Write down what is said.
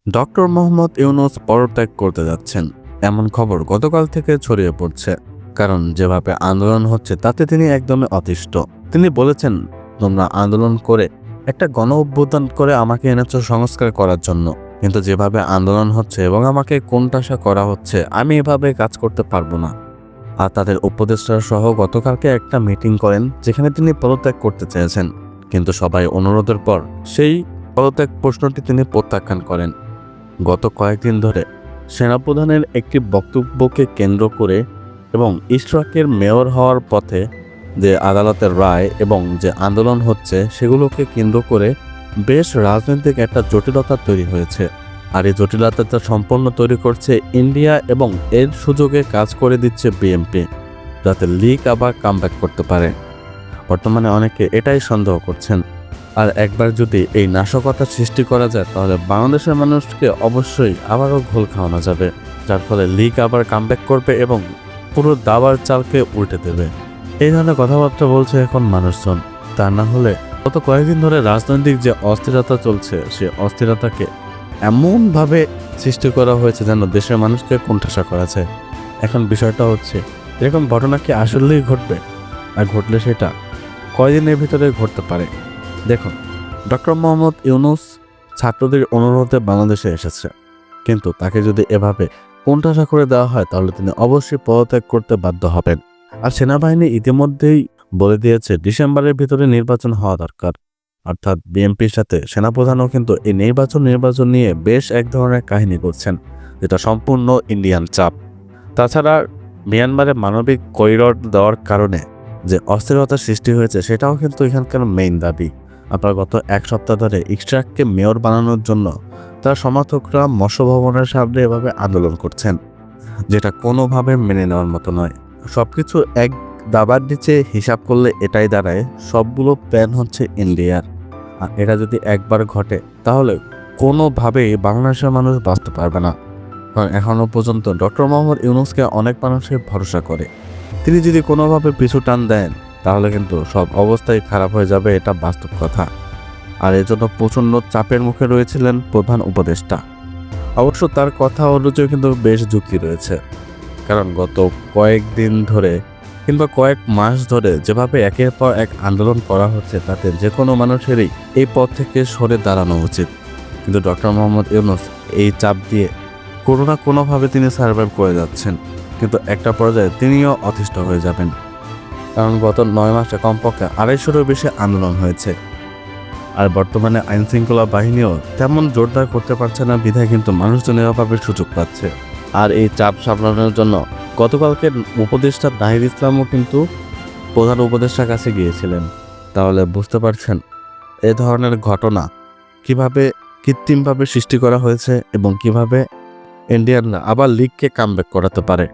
Doctor Mohammad Yunus পদত্যাগ করতে যাচ্ছেন এমন খবর গতকাল থেকে ছড়িয়ে পড়ছে। কারণ যেভাবে আন্দোলন হচ্ছে তাতে তিনি একদমই অতিষ্ঠ। তিনি বলেছেন, তোমরা আন্দোলন করে একটা গণ অভ্যুত্থান করে আমাকে এনেছো সংস্কার করার জন্য, কিন্তু যেভাবে আন্দোলন হচ্ছে এবং আমাকে কোণঠাসা করা হচ্ছে, আমি এভাবে কাজ করতে পারবো না। আর তাদের উপদেষ্টা সহ গতকালকে একটা মিটিং করেন যেখানে তিনি পদত্যাগ করতে চেয়েছেন, কিন্তু সবাই অনুরোধের পর সেই পদত্যাগ প্রশ্নটি তিনি প্রত্যাখ্যান করেন। গত কয়েকদিন ধরে সেনাপ্রধানের একটি বক্তব্যকে কেন্দ্র করে এবং ইশরাকের মেয়র হওয়ার পথে যে আদালতের রায় এবং যে আন্দোলন হচ্ছে সেগুলোকে কেন্দ্র করে বেশ রাজনৈতিক একটা জটিলতা তৈরি হয়েছে। আর এই জটিলতাটা সম্পূর্ণ তৈরি করছে ইন্ডিয়া এবং এর সুযোগে কাজ করে দিচ্ছে বিএনপি, যাতে লীগ আবার কামব্যাক করতে পারে। বর্তমানে অনেকে এটাই সন্দেহ করছেন। আর একবার যদি এই নাশকতা সৃষ্টি করা যায় তাহলে বাংলাদেশের মানুষকে অবশ্যই আবারও ঘোল খাওয়ানো যাবে, যার ফলে লীগ আবার কামব্যাক করবে এবং পুরো দাবার চালকে উল্টে দেবে। এই ধরনের কথাবার্তা বলছে এখন মানুষজন। তা না হলে গত কয়েকদিন ধরে রাজনৈতিক যে অস্থিরতা চলছে সে অস্থিরতাকে এমনভাবে সৃষ্টি করা হয়েছে যেন দেশের মানুষকে কোণঠাসা করা যায়। এখন বিষয়টা হচ্ছে, এরকম ঘটনা কি আসলেই ঘটবে? আর ঘটলে সেটা কয়দিনের ভিতরে ঘটতে পারে? দেখুন, ডক্টর মোহাম্মদ ইউনূস ছাত্রদের অনুরোধে বাংলাদেশে এসেছে, কিন্তু তাকে যদি এভাবে কোণঠাসা করে দেওয়া হয় তাহলে তিনি অবশ্যই পদত্যাগ করতে বাধ্য হবেন। আর সেনাবাহিনী ইতিমধ্যেই বলে দিয়েছে ডিসেম্বরের ভিতরে নির্বাচন হওয়া দরকার। অর্থাৎ বিএনপির সাথে সেনাপ্রধানও কিন্তু এই নির্বাচন নিয়ে বেশ এক ধরনের কাহিনী করছেন, যেটা সম্পূর্ণ ইন্ডিয়ান চাপ। তাছাড়া মিয়ানমারে মানবিক করিডর দেওয়ার কারণে যে অস্থিরতার সৃষ্টি হয়েছে সেটাও কিন্তু এখানকার মেইন দাবি। আপনার গত এক সপ্তাহ ধরে ইশরাককে মেয়র বানানোর জন্য তার সমর্থকরা মৎস্য ভবনের সামনে এভাবে আন্দোলন করছেন, যেটা কোনোভাবে মেনে নেওয়ার মতো নয়। সবকিছু এক দাবার নিচে হিসাব করলে এটাই দাঁড়ায় সবগুলো প্ল্যান হচ্ছে ইন্ডিয়ার। আর এটা যদি একবার ঘটে তাহলে কোনোভাবেই বাংলাদেশের মানুষ বাঁচতে পারবে না। কারণ এখনও পর্যন্ত ডক্টর মোহাম্মদ ইউনূসকে অনেক মানুষের ভরসা করে। তিনি যদি কোনোভাবে পিছু টান দেন তাহলে কিন্তু সব অবস্থাই খারাপ হয়ে যাবে, এটা বাস্তব কথা। আর এজন্য প্রচণ্ড চাপের মুখে রয়েছিলেন প্রধান উপদেষ্টা। অবশ্য তার কথা অনুযায়ী কিন্তু বেশ যুক্তি রয়েছে, কারণ গত কয়েকদিন ধরে কিংবা কয়েক মাস ধরে যেভাবে একের পর এক আন্দোলন করা হচ্ছে তাতে যে কোনো মানুষেরই এই পথ থেকে সরে দাঁড়ানো উচিত। কিন্তু ডক্টর মোহাম্মদ ইউনূস এই চাপ দিয়ে কোনোভাবে তিনি সার্ভাইভ করে যাচ্ছেন, কিন্তু একটা পর্যায়ে তিনিও অতিষ্ঠ হয়ে যাবেন। কারণ গত 9 মাসে কমপক্ষে 250-এরও বেশি আন্দোলন হয়েছে। আর বর্তমানে আইনশৃঙ্খলা বাহিনীও তেমন জোরদার করতে পারছে না, বিধায় কিন্তু মানুষজন এভাবে সুযোগ পাচ্ছে। আর এই চাপ সামলানোর জন্য গতকালকে উপদেষ্টা নাহিদ ইসলামও কিন্তু প্রধান উপদেষ্টার কাছে গিয়েছিলেন। তাহলে বুঝতে পারছেন এ ধরনের ঘটনা কিভাবে কৃত্রিমভাবে সৃষ্টি করা হয়েছে এবং কিভাবে ইন্ডিয়ানরা আবার লীগকে কামব্যাক করাতে পারে।